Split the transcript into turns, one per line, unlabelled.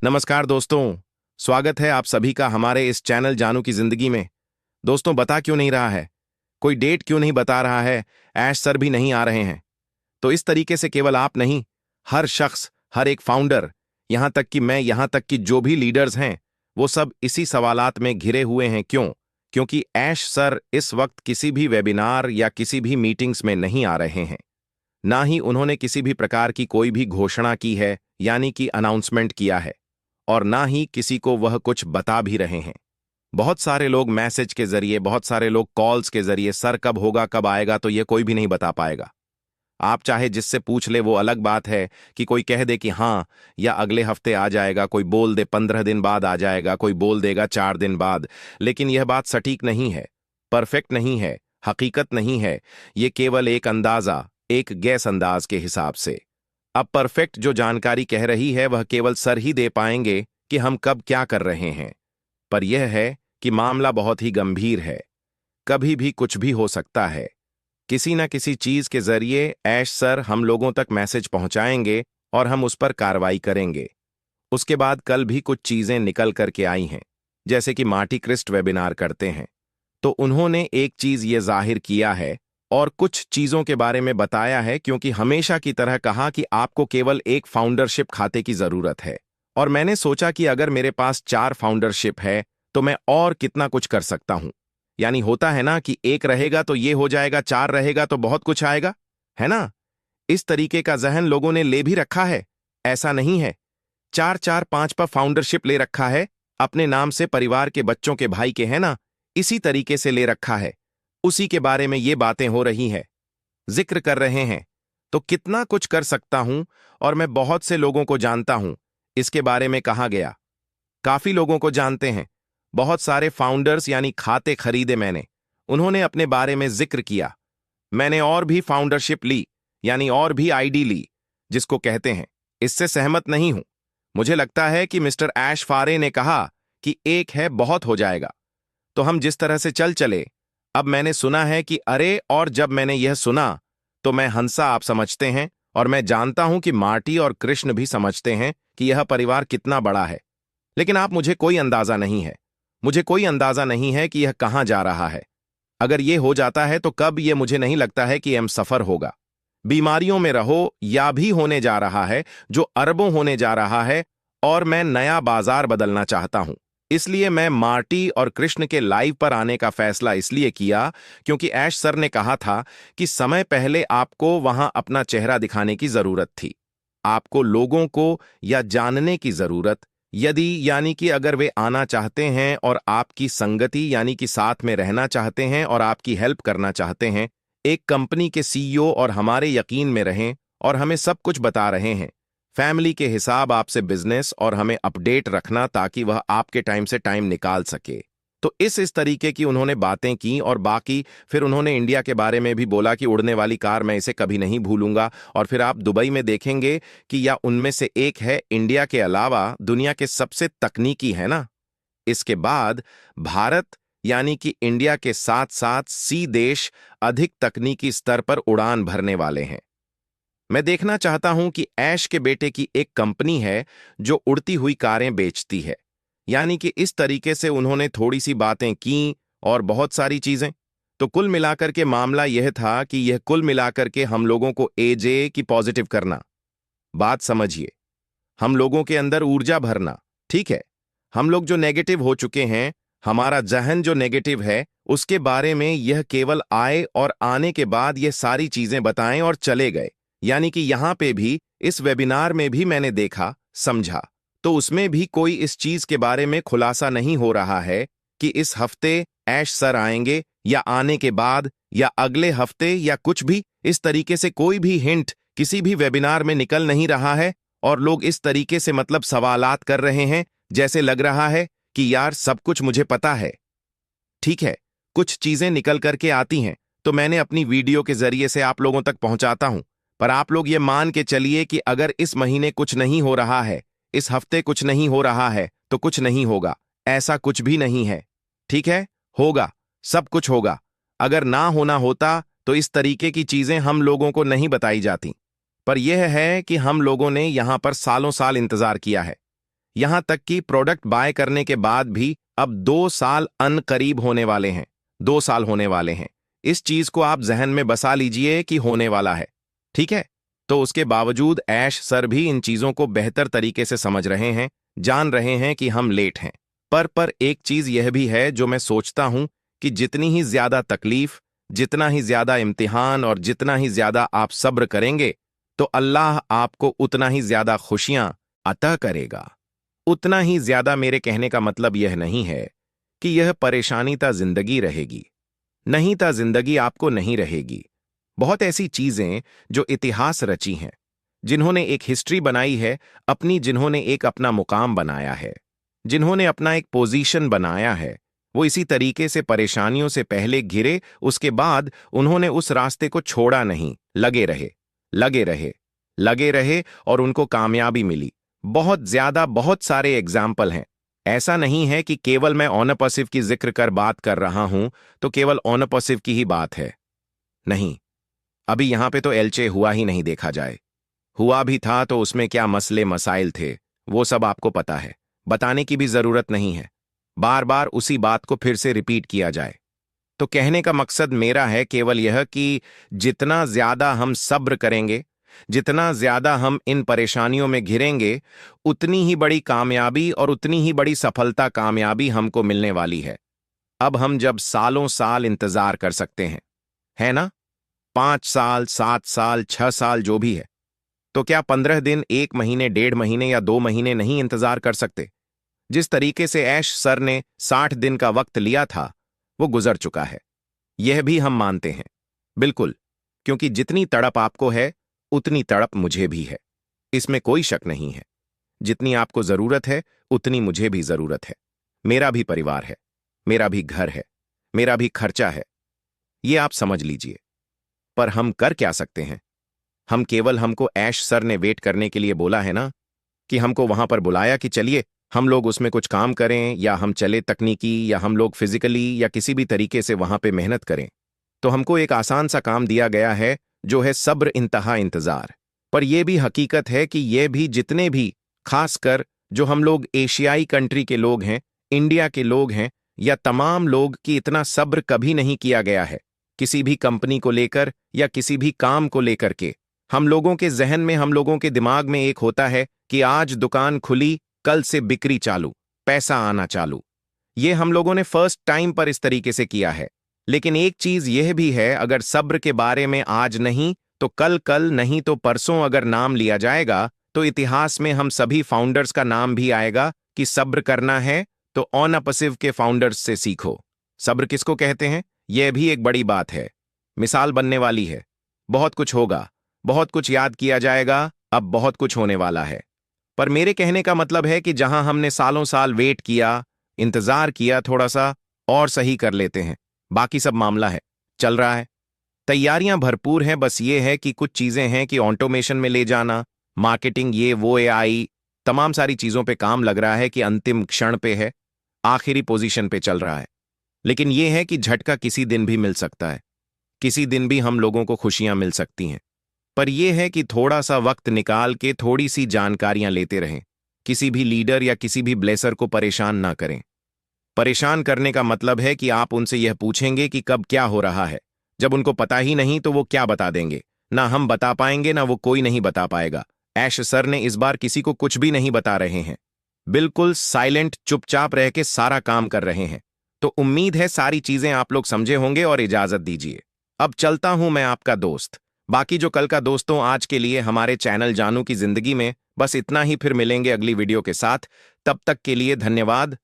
नमस्कार दोस्तों। स्वागत है आप सभी का हमारे इस चैनल जानू की जिंदगी में। दोस्तों, बता क्यों नहीं रहा है? कोई डेट क्यों नहीं बता रहा है? ऐश सर भी नहीं आ रहे हैं। तो इस तरीके से केवल आप नहीं, हर शख्स, हर एक फाउंडर, यहां तक कि मैं, यहां तक कि जो भी लीडर्स हैं, वो सब इसी सवालात में घिरे हुए हैं। क्यों? क्योंकि ऐश सर इस वक्त किसी भी वेबिनार या किसी भी मीटिंग्स में नहीं आ रहे हैं। ना ही उन्होंने किसी भी प्रकार की कोई भी घोषणा की है, यानी कि अनाउंसमेंट किया है, और ना ही किसी को वह कुछ बता भी रहे हैं। बहुत सारे लोग मैसेज के जरिए, बहुत सारे लोग कॉल्स के जरिए, सर कब होगा, कब आएगा, तो यह कोई भी नहीं बता पाएगा। आप चाहे जिससे पूछ ले, वो अलग बात है कि कोई कह दे कि हाँ या अगले हफ्ते आ जाएगा, कोई बोल दे 15 दिन बाद आ जाएगा, कोई बोल देगा 4 दिन बाद। लेकिन यह बात सटीक नहीं है, परफेक्ट नहीं है, हकीकत नहीं है। ये केवल एक अंदाजा, एक गैस अंदाज के हिसाब से। अब परफेक्ट जो जानकारी कह रही है वह केवल सर ही दे पाएंगे कि हम कब क्या कर रहे हैं। पर यह है कि मामला बहुत ही गंभीर है। कभी भी कुछ भी हो सकता है। किसी न किसी चीज के जरिए ऐश सर हम लोगों तक मैसेज पहुंचाएंगे और हम उस पर कार्रवाई करेंगे। उसके बाद कल भी कुछ चीजें निकल करके आई हैं, जैसे कि मार्टी क्रिस्ट वेबिनार करते हैं, तो उन्होंने एक चीज ये जाहिर किया है और कुछ चीजों के बारे में बताया है, क्योंकि हमेशा की तरह कहा कि आपको केवल एक फाउंडरशिप खाते की जरूरत है। और मैंने सोचा कि अगर मेरे पास 4 फाउंडरशिप है तो मैं और कितना कुछ कर सकता हूं। यानी होता है ना कि एक रहेगा तो ये हो जाएगा, 4 रहेगा तो बहुत कुछ आएगा, है ना? इस तरीके का जहन लोगों ने ले भी रखा है। ऐसा नहीं है, 4-4-5 पर फाउंडरशिप ले रखा है, अपने नाम से, परिवार के, बच्चों के, भाई के, है ना? इसी तरीके से ले रखा है। उसी के बारे में ये बातें हो रही हैं, जिक्र कर रहे हैं। तो कितना कुछ कर सकता हूं, और मैं बहुत से लोगों को जानता हूं। इसके बारे में कहा गया, काफी लोगों को जानते हैं। बहुत सारे फाउंडर्स यानी खाते खरीदे मैंने, उन्होंने अपने बारे में जिक्र किया। मैंने और भी फाउंडरशिप ली, यानी और भी आईडी ली, जिसको कहते हैं। इससे सहमत नहीं हूं। मुझे लगता है कि मिस्टर ऐश फारे ने कहा कि एक है बहुत हो जाएगा, तो हम जिस तरह से चले। अब मैंने सुना है कि अरे, और जब मैंने यह सुना तो मैं हंसा, आप समझते हैं, और मैं जानता हूं कि मार्टी और कृष्ण भी समझते हैं कि यह परिवार कितना बड़ा है। लेकिन आप, मुझे कोई अंदाजा नहीं है, मुझे कोई अंदाजा नहीं है कि यह कहां जा रहा है। अगर यह हो जाता है तो कब, यह मुझे नहीं लगता है कि एम सफर होगा। बीमारियों में रहो या भी होने जा रहा है, जो अरबों होने जा रहा है, और मैं नया बाजार बदलना चाहता हूं। इसलिए मैं मार्टी और कृष्ण के लाइव पर आने का फैसला इसलिए किया क्योंकि ऐश सर ने कहा था कि समय पहले आपको वहां अपना चेहरा दिखाने की जरूरत थी। आपको लोगों को या जानने की जरूरत, यदि, यानी कि अगर वे आना चाहते हैं और आपकी संगति, यानी कि साथ में रहना चाहते हैं और आपकी हेल्प करना चाहते हैं, एक कंपनी के सीईओ और हमारे यकीन में रहें और हमें सब कुछ बता रहे हैं, फैमिली के हिसाब आपसे बिजनेस, और हमें अपडेट रखना ताकि वह आपके टाइम से टाइम निकाल सके। तो इस तरीके की उन्होंने बातें की। और बाकी फिर उन्होंने इंडिया के बारे में भी बोला कि उड़ने वाली कार, मैं इसे कभी नहीं भूलूंगा। और फिर आप दुबई में देखेंगे कि या उनमें से एक है, इंडिया के अलावा दुनिया के सबसे तकनीकी, है ना? इसके बाद भारत, यानी कि इंडिया के साथ साथ सी देश अधिक तकनीकी स्तर पर उड़ान भरने वाले हैं। मैं देखना चाहता हूं कि ऐश के बेटे की एक कंपनी है जो उड़ती हुई कारें बेचती है। यानी कि इस तरीके से उन्होंने थोड़ी सी बातें की और बहुत सारी चीजें। तो कुल मिलाकर के मामला यह था कि यह कुल मिलाकर के हम लोगों को एजे की पॉजिटिव करना, बात समझिए, हम लोगों के अंदर ऊर्जा भरना। ठीक है, हम लोग जो नेगेटिव हो चुके हैं, हमारा जहन जो नेगेटिव है, उसके बारे में यह केवल आए और आने के बाद यह सारी चीजें बताएं और चले गए। यानी कि यहां पे भी, इस वेबिनार में भी मैंने देखा, समझा, तो उसमें भी कोई इस चीज के बारे में खुलासा नहीं हो रहा है कि इस हफ्ते ऐश सर आएंगे या आने के बाद या अगले हफ्ते या कुछ भी। इस तरीके से कोई भी हिंट किसी भी वेबिनार में निकल नहीं रहा है। और लोग इस तरीके से मतलब सवालात कर रहे हैं, जैसे लग रहा है कि यार सब कुछ मुझे पता है। ठीक है, कुछ चीजें निकल करके आती हैं तो मैंने अपनी वीडियो के जरिए से आप लोगों तक पहुंचाता हूं। पर आप लोग ये मान के चलिए कि अगर इस महीने कुछ नहीं हो रहा है, इस हफ्ते कुछ नहीं हो रहा है, तो कुछ नहीं होगा। ऐसा कुछ भी नहीं है। ठीक है, होगा, सब कुछ होगा। अगर ना होना होता तो इस तरीके की चीजें हम लोगों को नहीं बताई जाती। पर यह है कि हम लोगों ने यहां पर सालों साल इंतजार किया है। यहां तक कि प्रोडक्ट बाय करने के बाद भी अब 2 साल अनकरीब होने वाले हैं। 2 साल होने वाले हैं। इस चीज को आप जहन में बसा लीजिए कि होने वाला है। ठीक है। तो उसके बावजूद ऐश सर भी इन चीजों को बेहतर तरीके से समझ रहे हैं, जान रहे हैं कि हम लेट हैं। पर एक चीज यह भी है जो मैं सोचता हूं कि जितनी ही ज्यादा तकलीफ, जितना ही ज्यादा इम्तिहान और जितना ही ज्यादा आप सब्र करेंगे, तो अल्लाह आपको उतना ही ज्यादा खुशियां अता करेगा। उतना ही ज्यादा मेरे कहने का मतलब यह नहीं है कि यह परेशानी ता जिंदगी रहेगी। नहीं ता जिंदगी आपको नहीं रहेगी। बहुत ऐसी चीजें जो इतिहास रची हैं, जिन्होंने एक हिस्ट्री बनाई है अपनी, जिन्होंने एक अपना मुकाम बनाया है, जिन्होंने अपना एक पोजीशन बनाया है, वो इसी तरीके से परेशानियों से पहले घिरे, उसके बाद उन्होंने उस रास्ते को छोड़ा नहीं, लगे रहे, लगे रहे, लगे रहे और उनको कामयाबी मिली। बहुत ज्यादा, बहुत सारे एग्जाम्पल हैं। ऐसा नहीं है कि केवल मैं ओनपसिव की जिक्र कर बात कर रहा हूं तो केवल ओनपसिव की ही बात है। नहीं, अभी यहां पे तो एलचे हुआ ही नहीं देखा जाए। हुआ भी था तो उसमें क्या मसले मसाइल थे, वो सब आपको पता है, बताने की भी जरूरत नहीं है। बार बार उसी बात को फिर से रिपीट किया जाए। तो कहने का मकसद मेरा है केवल यह कि जितना ज्यादा हम सब्र करेंगे, जितना ज्यादा हम इन परेशानियों में घिरेंगे, उतनी ही बड़ी कामयाबी और उतनी ही बड़ी सफलता कामयाबी हमको मिलने वाली है। अब हम जब सालों साल इंतजार कर सकते हैं, है ना? 5 साल, 7 साल, 6 साल जो भी है, तो क्या 15 दिन, 1 महीने, 1.5 महीने या 2 महीने नहीं इंतजार कर सकते? जिस तरीके से ऐश सर ने 60 दिन का वक्त लिया था, वो गुजर चुका है। यह भी हम मानते हैं, बिल्कुल, क्योंकि जितनी तड़प आपको है उतनी तड़प मुझे भी है। इसमें कोई शक नहीं है। जितनी आपको जरूरत है उतनी मुझे भी जरूरत है। मेरा भी परिवार है, मेरा भी घर है, मेरा भी खर्चा है, ये आप समझ लीजिए। पर हम कर क्या सकते हैं? हम केवल, हमको ऐश सर ने वेट करने के लिए बोला है ना, कि हमको वहां पर बुलाया कि चलिए हम लोग उसमें कुछ काम करें, या हम चले तकनीकी, या हम लोग फिजिकली या किसी भी तरीके से वहां पे मेहनत करें। तो हमको एक आसान सा काम दिया गया है, जो है सब्र इंतहा इंतजार। पर यह भी हकीकत है कि ये भी जितने भी, खासकर जो हम लोग एशियाई कंट्री के लोग हैं, इंडिया के लोग हैं, या तमाम लोग, की इतना सब्र कभी नहीं किया गया है किसी भी कंपनी को लेकर या किसी भी काम को लेकर के। हम लोगों के जहन में, हम लोगों के दिमाग में एक होता है कि आज दुकान खुली, कल से बिक्री चालू, पैसा आना चालू। ये हम लोगों ने फर्स्ट टाइम पर इस तरीके से किया है। लेकिन एक चीज यह भी है, अगर सब्र के बारे में आज नहीं तो कल, कल नहीं तो परसों अगर नाम लिया जाएगा, तो इतिहास में हम सभी फाउंडर्स का नाम भी आएगा कि सब्र करना है तो ओनपसिव के फाउंडर्स से सीखो। सब्र किसको कहते हैं, यह भी एक बड़ी बात है। मिसाल बनने वाली है। बहुत कुछ होगा, बहुत कुछ याद किया जाएगा, अब बहुत कुछ होने वाला है। पर मेरे कहने का मतलब है कि जहां हमने सालों साल वेट किया, इंतजार किया, थोड़ा सा और सही कर लेते हैं। बाकी सब मामला है, चल रहा है, तैयारियां भरपूर हैं। बस ये है कि कुछ चीजें हैं कि ऑटोमेशन में ले जाना, मार्केटिंग, ये वो, एआई, तमाम सारी चीजों पे काम लग रहा है कि अंतिम क्षण पे है, आखिरी पोजीशन पे चल रहा है। लेकिन यह है कि झटका किसी दिन भी मिल सकता है, किसी दिन भी हम लोगों को खुशियां मिल सकती हैं। पर यह है कि थोड़ा सा वक्त निकाल के थोड़ी सी जानकारियां लेते रहें। किसी भी लीडर या किसी भी ब्लेसर को परेशान ना करें। परेशान करने का मतलब है कि आप उनसे यह पूछेंगे कि कब क्या हो रहा है। जब उनको पता ही नहीं तो वो क्या बता देंगे? ना हम बता पाएंगे, ना वो कोई नहीं बता पाएगा। ऐश सर ने इस बार किसी को कुछ भी नहीं बता रहे हैं, बिल्कुल साइलेंट, चुपचाप रह के सारा काम कर रहे हैं। तो उम्मीद है सारी चीजें आप लोग समझे होंगे और इजाजत दीजिए। अब चलता हूं मैं, आपका दोस्त। बाकी जो कल का दोस्तों, आज के लिए हमारे चैनल जानू की जिंदगी में बस इतना ही। फिर मिलेंगे अगली वीडियो के साथ। तब तक के लिए धन्यवाद।